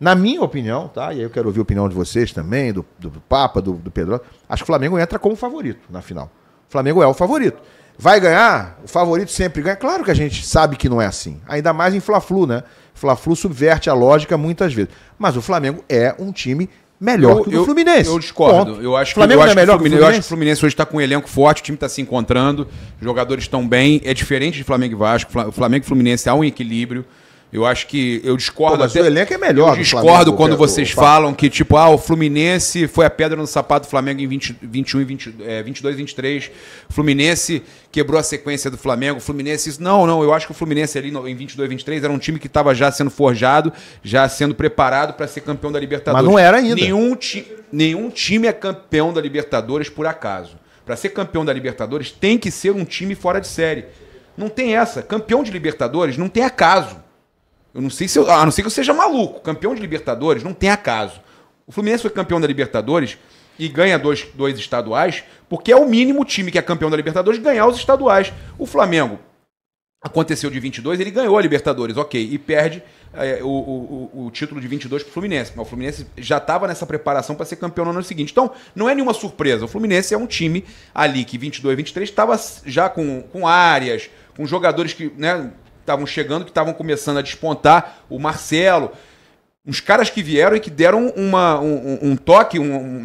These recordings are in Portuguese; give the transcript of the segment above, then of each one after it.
Na minha opinião, tá? E aí eu quero ouvir a opinião de vocês também, do Papa, do Pedro. Acho que o Flamengo entra como favorito na final. O Flamengo é o favorito. Vai ganhar? O favorito sempre ganha. Claro que a gente sabe que não é assim. Ainda mais em Fla-Flu, né? Fla-Flu subverte a lógica muitas vezes. Mas o Flamengo é um time melhor que o Fluminense. Eu discordo. Ponto. Eu acho que Flamengo não é melhor que o Fluminense? Eu acho que o Fluminense hoje está com um elenco forte, o time está se encontrando, os jogadores estão bem. É diferente de Flamengo e Vasco. O Flamengo e Fluminense há um equilíbrio. Eu acho que eu discordo. Mas o elenco é melhor. Eu discordo quando vocês falam que, tipo, o Fluminense foi a pedra no sapato do Flamengo em 22 e 23. O Fluminense quebrou a sequência do Flamengo. O Fluminense. Não, eu acho que o Fluminense ali em 22 e 23 era um time que estava já sendo forjado, já sendo preparado para ser campeão da Libertadores. Mas não era ainda. Nenhum time é campeão da Libertadores por acaso. Para ser campeão da Libertadores tem que ser um time fora de série. Não tem essa. Campeão de Libertadores não tem acaso. Eu não sei se a não ser que eu seja maluco. Campeão de Libertadores não tem acaso. O Fluminense foi campeão da Libertadores e ganha dois estaduais, porque é o mínimo time que é campeão da Libertadores ganhar os estaduais. O Flamengo aconteceu de 22, ele ganhou a Libertadores, ok, e perde o título de 22 para o Fluminense. Mas o Fluminense já estava nessa preparação para ser campeão no ano seguinte. Então, não é nenhuma surpresa. O Fluminense é um time ali que 22 e 23 estava já com áreas, com jogadores que, né, estavam chegando, que estavam começando a despontar, o Marcelo, uns caras que vieram e que deram um toque,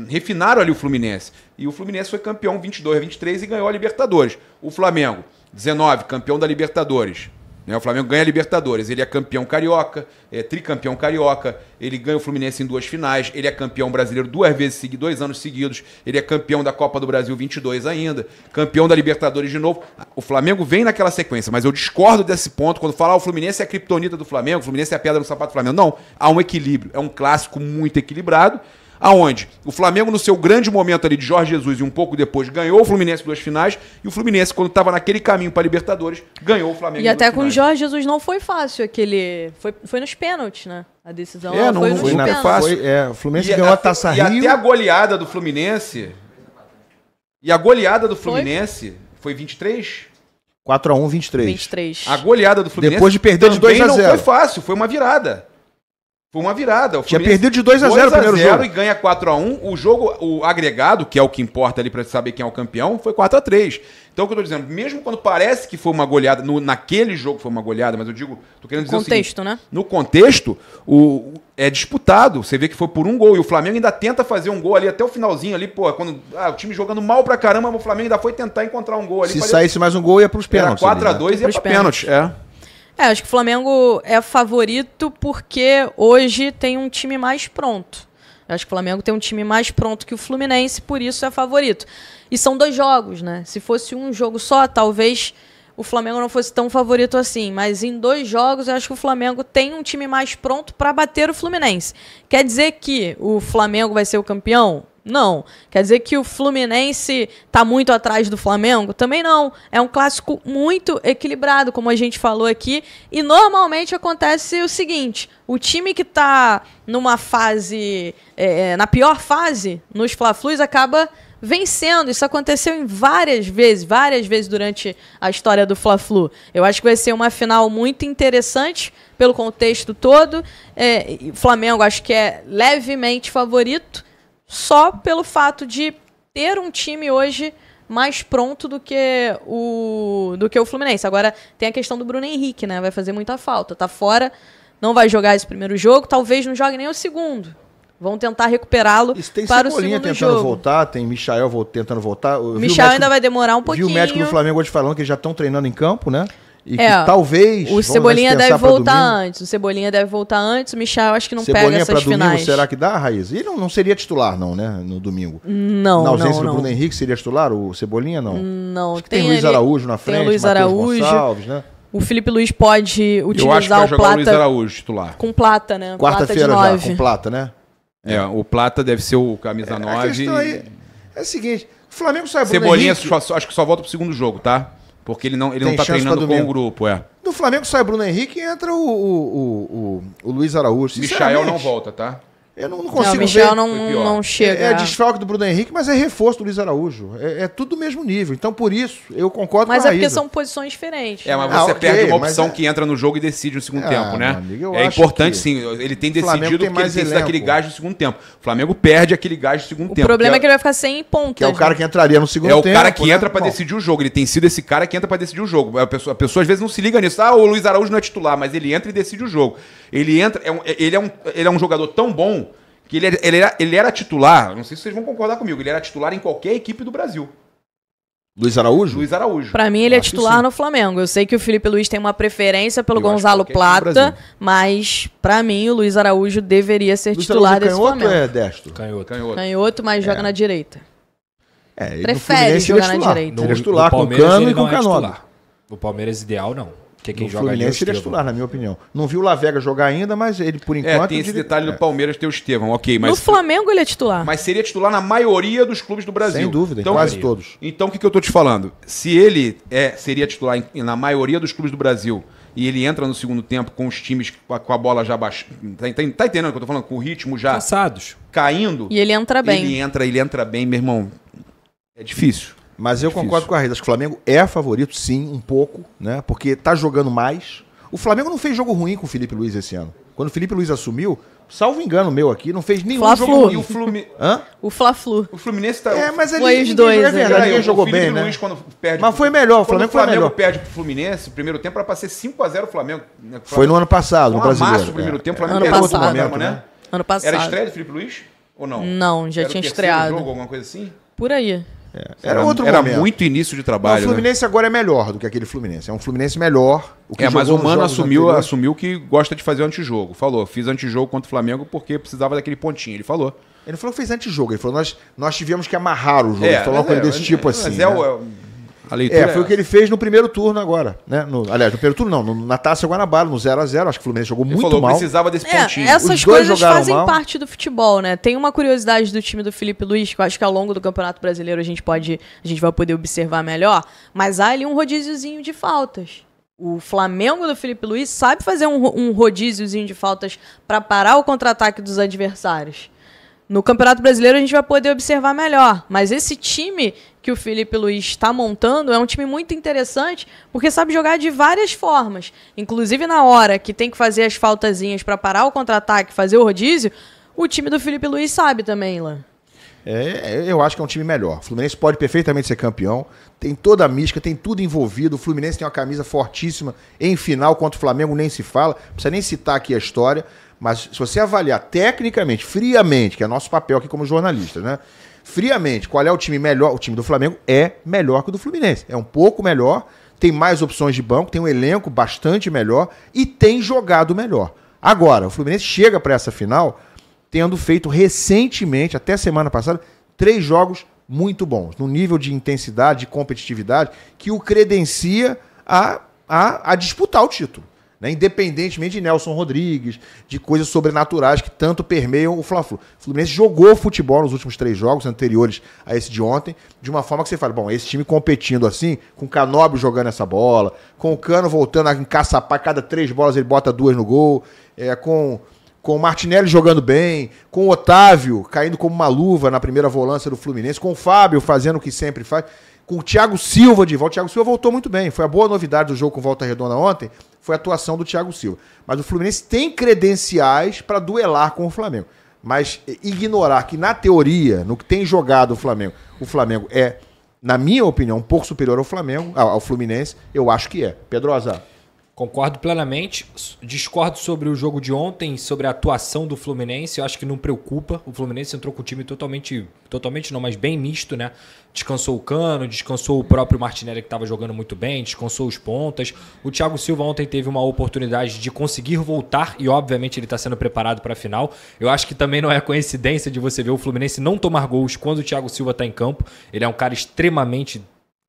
refinaram ali o Fluminense. E o Fluminense foi campeão 22 a 23 e ganhou a Libertadores. O Flamengo, 19, campeão da Libertadores. O Flamengo ganha a Libertadores, ele é campeão carioca, é tricampeão carioca, ele ganha o Fluminense em 2 finais, ele é campeão brasileiro 2 anos seguidos, ele é campeão da Copa do Brasil 22 ainda, campeão da Libertadores de novo. O Flamengo vem naquela sequência, mas eu discordo desse ponto, quando falar o Fluminense é a criptonita do Flamengo, o Fluminense é a pedra no sapato do Flamengo. Não, há um equilíbrio, é um clássico muito equilibrado, aonde o Flamengo, no seu grande momento ali de Jorge Jesus e um pouco depois, ganhou o Fluminense em 2 finais, e o Fluminense, quando estava naquele caminho para a Libertadores, ganhou o Flamengo e até com o finais. Jorge Jesus não foi fácil aquele... Foi nos pênaltis, né? A decisão não foi nos foi pênaltis. fácil. O Fluminense ganhou a Taça Rio. E até a goleada do Fluminense... E a goleada do Fluminense foi 23? 4-1, 23. 23. A goleada do Fluminense... Depois de perder de 2 a 0. Não foi fácil, foi uma virada. Foi uma virada. O Tinha perdido de 2 a 0 o primeiro jogo. E ganha 4-1. O jogo, o agregado, que é o que importa ali para saber quem é o campeão, foi 4-3. Então, o que eu tô dizendo, mesmo quando parece que foi uma goleada, naquele jogo foi uma goleada, mas eu digo, tô querendo dizer contexto, o seguinte, né? No contexto, é disputado. Você vê que foi por um gol. E o Flamengo ainda tenta fazer um gol ali até o finalzinho ali, pô, quando o time jogando mal pra caramba, o Flamengo ainda foi tentar encontrar um gol ali. Se saísse mais um gol, ia pros pênaltis. 4-2 ia pra pênalti. Acho que o Flamengo é favorito porque hoje tem um time mais pronto. Eu acho que o Flamengo tem um time mais pronto que o Fluminense, por isso é favorito. E são 2 jogos, né? Se fosse um jogo só, talvez o Flamengo não fosse tão favorito assim. Mas em 2 jogos, eu acho que o Flamengo tem um time mais pronto para bater o Fluminense. Quer dizer que o Flamengo vai ser o campeão? Não. Quer dizer que o Fluminense está muito atrás do Flamengo? Também não. É um clássico muito equilibrado, como a gente falou aqui. E normalmente acontece o seguinte: o time que está numa fase, na pior fase, nos Fla-Flus, acaba vencendo. Isso aconteceu várias vezes durante a história do Fla-Flu. Eu acho que vai ser uma final muito interessante pelo contexto todo. O Flamengo acho que é levemente favorito, só pelo fato de ter um time hoje mais pronto do que o Fluminense. Agora tem a questão do Bruno Henrique, né? Vai fazer muita falta. Tá fora, não vai jogar esse primeiro jogo, talvez não jogue nem o segundo. Vão tentar recuperá-lo para o segundo tentando jogo. Voltar, tem Michael tentando voltar. O Michael ainda vai demorar um pouquinho. Vi o médico do Flamengo hoje falando que eles já estão treinando em campo, né? E que talvez... O Cebolinha deve voltar antes. O Cebolinha deve voltar antes. O Michel acho que não pega essas domingo, finais. será que dá, Raiz? Ele não seria titular, não, né? No domingo. Não, na ausência do Bruno Henrique, seria titular? O Cebolinha, não? Não. Acho que tem Luiz Araújo na frente, tem o Luiz Matheus Araújo. Gonçalves, né? O Felipe Luiz pode utilizar Eu acho que vai jogar Plata o Luiz Araújo, titular. Com Plata, né? Quarta-feira já, com Plata, né? O Plata deve ser o camisa 9. A questão aí é a seguinte, o Flamengo sai Bruno Cebolinha Henrique... acho que só volta pro segundo jogo, tá? Porque ele não tá treinando com o grupo, Do Flamengo sai Bruno Henrique e entra o Luiz Araújo. Michael não volta, tá? Eu não consigo o Michel ver. não chega. É desfalque do Bruno Henrique, mas é reforço do Luiz Araújo. É tudo do mesmo nível. Então, por isso, eu concordo Mas com a é porque Raíza. são posições diferentes. Mas né? você ok, perde uma mas opção que entra no jogo e decide no segundo tempo, né? meu amigo, eu É acho importante, que sim. Ele tem o Flamengo decidido tem porque ele mais tem sido elenco. aquele gás do segundo tempo. O Flamengo perde aquele gás do segundo O tempo. problema é que ele vai ficar sem pontas. Que é o cara que entraria no segundo É o tempo. cara que né? entra pra Bom, decidir o jogo. Ele tem sido esse cara que entra pra decidir o jogo. A pessoa às vezes não se liga nisso. Ah, o Luiz Araújo não é titular, mas ele entra e decide o jogo. Ele entra, ele é um jogador tão bom que ele era titular, não sei se vocês vão concordar comigo, ele era titular em qualquer equipe do Brasil. Luiz Araújo? Luiz Araújo. Pra mim, ele é Acho que titular sim. no Flamengo. Eu sei que o Felipe Luiz tem uma preferência pelo Eu acho Gonzalo que qualquer time do Plata, Brasil. mas pra mim o Luiz Araújo deveria ser Luiz titular Araújo desse canhoto Flamengo. é destro? Canhoto. Canhoto. Canhoto, mas joga na direita. Ele no Prefere Fluminense jogar ele é na titular. direita. Ele é titular com o Palmeiras, Cano ele e com o não é Canóbio. titular. O Palmeiras ideal não. Porque quem No joga ali é o Fluminense ele é Estevão. titular, na minha opinião. Não vi o Lavega jogar ainda, mas ele, por enquanto... Tem esse detalhe do Palmeiras ter o Estevão, ok, No mas Flamengo ele é titular. seria titular na maioria dos clubes do Brasil. Sem dúvida, então, quase todos. Então o que eu tô te falando? Se ele seria titular na maioria dos clubes do Brasil e ele entra no segundo tempo com os times com a bola já baixando, tá entendendo o que eu tô falando? Com o ritmo já Cansados. caindo, E ele entra bem. ele entra bem, meu irmão. É difícil. Mas eu concordo com a Rita. Acho que o Flamengo é favorito, sim, um pouco, né? Porque tá jogando mais. O Flamengo não fez jogo ruim com o Felipe Luiz esse ano. Quando o Felipe Luiz assumiu, salvo engano meu aqui, não fez nenhum Fla-Flu. jogo E ruim. Hã? O Fla-Flu. o Fluminense tá... Mas ele, Foi os dois, é né? verdade, Peraí, ninguém jogou o Felipe bem, né? Luiz, quando perde Mas foi melhor, o Flamengo foi melhor. Quando o Flamengo perde pro Fluminense, o primeiro tempo era pra ser 5x0 o Flamengo. Né? Foi no ano passado, no Foi um amasso Brasileiro. o primeiro tempo, o Ano Flamengo perdeu passado. outro momento, né? Ano passado. Era estreia do Felipe Luiz? Ou não? Não, já Era o tinha terceiro estreado. jogo, alguma coisa assim? Por aí. Era outro Era momento. muito início de Não, trabalho, o Fluminense agora é melhor do que aquele Fluminense. É um Fluminense melhor. O que mas jogou o nos Mano jogos anteriores. assumiu que gosta de fazer antijogo. Falou, fiz antijogo contra o Flamengo porque precisava daquele pontinho. Ele falou. Ele não falou que fez antijogo, ele falou nós tivemos que amarrar o jogo. Ele falou uma coisa desse tipo assim. Mas né? a leitura Foi o que ele fez no primeiro turno agora, né? Aliás, no primeiro turno não, na Taça Guanabara, no 0x0, acho que o Fluminense jogou ele muito falou, mal. precisava desse pontinho. Essas Os dois coisas jogaram fazem mal. parte do futebol, né? Tem uma curiosidade do time do Felipe Luiz, que eu acho que ao longo do Campeonato Brasileiro a gente vai poder observar melhor, mas há ali um rodíziozinho de faltas. O Flamengo do Felipe Luiz sabe fazer um rodíziozinho de faltas para parar o contra-ataque dos adversários. No Campeonato Brasileiro a gente vai poder observar melhor, mas esse time que o Felipe Luiz está montando é um time muito interessante porque sabe jogar de várias formas. Inclusive na hora que tem que fazer as faltazinhas para parar o contra-ataque, fazer o rodízio, o time do Felipe Luiz sabe também, Ilan. Eu acho que é um time melhor. O Fluminense pode perfeitamente ser campeão. Tem toda a mística, tem tudo envolvido. O Fluminense tem uma camisa fortíssima em final contra o Flamengo, nem se fala. Não precisa nem citar aqui a história. Mas se você avaliar tecnicamente, friamente, que é nosso papel aqui como jornalistas, né? Friamente, qual é o time melhor? O time do Flamengo é melhor que o do Fluminense. É um pouco melhor, tem mais opções de banco, tem um elenco bastante melhor e tem jogado melhor. Agora, o Fluminense chega para essa final tendo feito recentemente, até semana passada, 3 jogos muito bons, num nível de intensidade, de competitividade, que o credencia a disputar o título. Né? Independentemente de Nelson Rodrigues, de coisas sobrenaturais que tanto permeiam o Fla-Flu. O Fluminense jogou futebol nos últimos 3 jogos anteriores a esse de ontem, de uma forma que você fala, bom, esse time competindo assim, com o Canóbio jogando essa bola, com o Cano voltando a encaçapar, cada 3 bolas ele bota 2 no gol, com o Martinelli jogando bem, com o Otávio caindo como uma luva na primeira volância do Fluminense, com o Fábio fazendo o que sempre faz, com o Thiago Silva de volta. O Thiago Silva voltou muito bem. Foi a boa novidade do jogo com Volta Redonda ontem, foi a atuação do Thiago Silva. Mas o Fluminense tem credenciais para duelar com o Flamengo. Mas ignorar que, na teoria, no que tem jogado o Flamengo é, na minha opinião, um pouco superior ao Fluminense, eu acho que é. Pedrosa. Concordo plenamente. Discordo sobre o jogo de ontem, sobre a atuação do Fluminense. Eu acho que não preocupa. O Fluminense entrou com o time totalmente não, mas bem misto, né? Descansou o Cano, descansou o próprio Martinelli, que estava jogando muito bem, descansou os pontas. O Thiago Silva ontem teve uma oportunidade de conseguir voltar e, obviamente, ele está sendo preparado para a final. Eu acho que também não é coincidência de você ver o Fluminense não tomar gols quando o Thiago Silva está em campo. Ele é um cara extremamente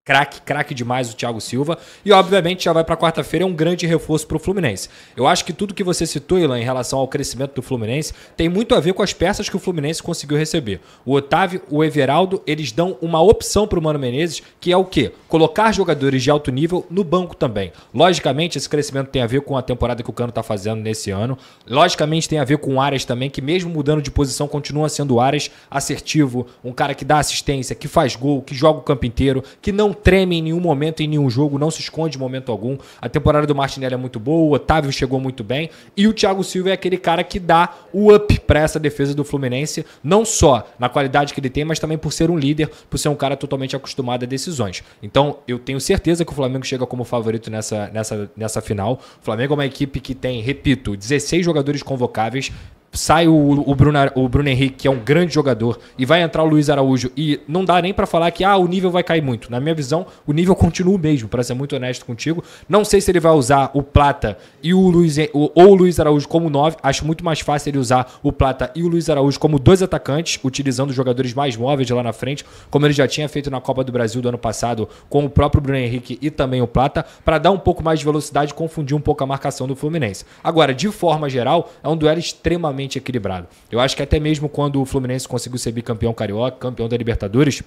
Craque demais o Thiago Silva. E, obviamente, já vai para quarta-feira, é um grande reforço para o Fluminense. Eu acho que tudo que você citou, Ilan, em relação ao crescimento do Fluminense, tem muito a ver com as peças que o Fluminense conseguiu receber. O Otávio, o Everaldo, eles dão uma opção para o Mano Menezes, que é o quê? Colocar jogadores de alto nível no banco também. Logicamente, esse crescimento tem a ver com a temporada que o Cano está fazendo nesse ano. Logicamente, tem a ver com o Aras também, que mesmo mudando de posição, continua sendo o Aras assertivo, um cara que dá assistência, que faz gol, que joga o campo inteiro, que não treme em nenhum momento, em nenhum jogo, não se esconde em momento algum. A temporada do Martinelli é muito boa, o Otávio chegou muito bem e o Thiago Silva é aquele cara que dá o up para essa defesa do Fluminense, não só na qualidade que ele tem, mas também por ser um líder, por ser um cara totalmente acostumado a decisões. Então, eu tenho certeza que o Flamengo chega como favorito nessa final. O Flamengo é uma equipe que tem, repito, 16 jogadores convocáveis. Sai o Bruno Henrique, que é um grande jogador, e vai entrar o Luiz Araújo, e não dá nem pra falar que o nível vai cair muito. Na minha visão, o nível continua o mesmo, pra ser muito honesto contigo. Não sei se ele vai usar o Plata e o Luiz Araújo como 9. Acho muito mais fácil ele usar o Plata e o Luiz Araújo como 2 atacantes, utilizando os jogadores mais móveis de lá na frente, como ele já tinha feito na Copa do Brasil do ano passado, com o próprio Bruno Henrique e também o Plata, para dar um pouco mais de velocidade e confundir um pouco a marcação do Fluminense. Agora, de forma geral, é um duelo extremamente equilibrado. Eu acho que até mesmo quando o Fluminense conseguiu ser bicampeão carioca, campeão da Libertadores,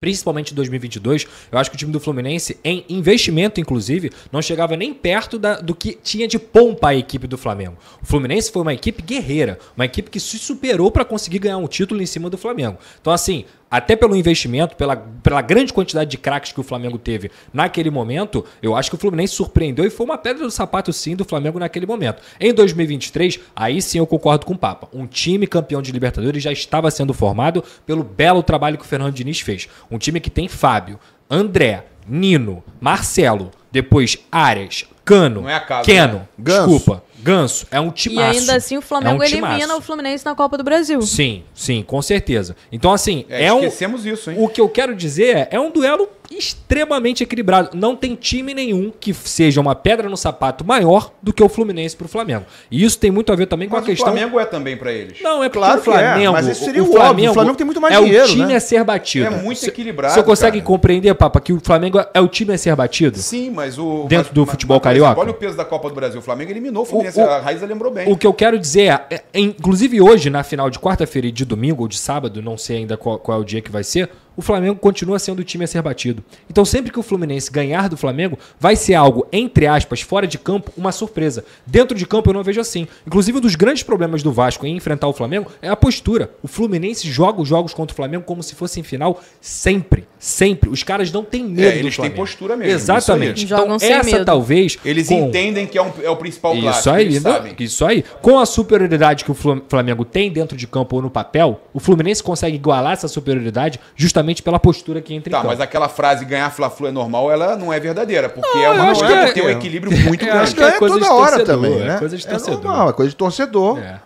principalmente em 2022, eu acho que o time do Fluminense, em investimento inclusive, não chegava nem perto do que tinha de pompa a equipe do Flamengo. O Fluminense foi uma equipe guerreira, uma equipe que se superou para conseguir ganhar um título em cima do Flamengo. Então, assim, até pelo investimento, pela grande quantidade de craques que o Flamengo teve naquele momento, eu acho que o Fluminense surpreendeu e foi uma pedra do sapato, sim, do Flamengo naquele momento. Em 2023, aí sim eu concordo com o Papa. Um time campeão de Libertadores já estava sendo formado pelo belo trabalho que o Fernando Diniz fez. Um time que tem Fábio, André, Nino, Marcelo, depois Arias, Cano, Não é acaso, Keno, né? Ganso. É um timaço. E ainda assim o Flamengo elimina o Fluminense na Copa do Brasil. Sim, com certeza. Então, assim, esquecemos isso, hein? O que eu quero dizer é um duelo extremamente equilibrado. Não tem time nenhum que seja uma pedra no sapato maior do que o Fluminense pro Flamengo. E isso tem muito a ver também com a questão... o Flamengo é também pra eles. Não, é porque Claro o Flamengo... mas isso seria o óbvio. O Flamengo tem muito mais dinheiro, É o time né? a ser batido. É muito equilibrado, Você consegue cara. compreender, Papa, que o Flamengo é o time a ser batido? Sim, mas o... Dentro do futebol por exemplo, carioca? Olha o peso da Copa do Brasil. O Flamengo eliminou o Fluminense. A Raíza lembrou bem. O que eu quero dizer inclusive hoje, na final de quarta-feira e de domingo ou de sábado, não sei ainda qual é o dia que vai ser, o Flamengo continua sendo o time a ser batido. Então sempre que o Fluminense ganhar do Flamengo, vai ser algo, entre aspas, fora de campo, uma surpresa. Dentro de campo eu não vejo assim. Inclusive um dos grandes problemas do Vasco em enfrentar o Flamengo é a postura. O Fluminense joga os jogos contra o Flamengo como se fosse em final sempre. Sempre. Os caras não têm medo do Flamengo. Eles têm postura mesmo. Exatamente. Jogam Então sem essa medo. talvez... Eles entendem que é o principal clássico. Isso aí, eles sabem. isso aí. Com a superioridade que o Flamengo tem dentro de campo ou no papel, o Fluminense consegue igualar essa superioridade justamente pela postura que entra em campo. Mas aquela frase ganhar Fla-Flu é normal, ela não é verdadeira, porque eu acho que tem um equilíbrio muito eu grande. acho que é coisa de toda hora torcedor, também, né? É coisa de torcedor. Normal, é coisa de torcedor. É.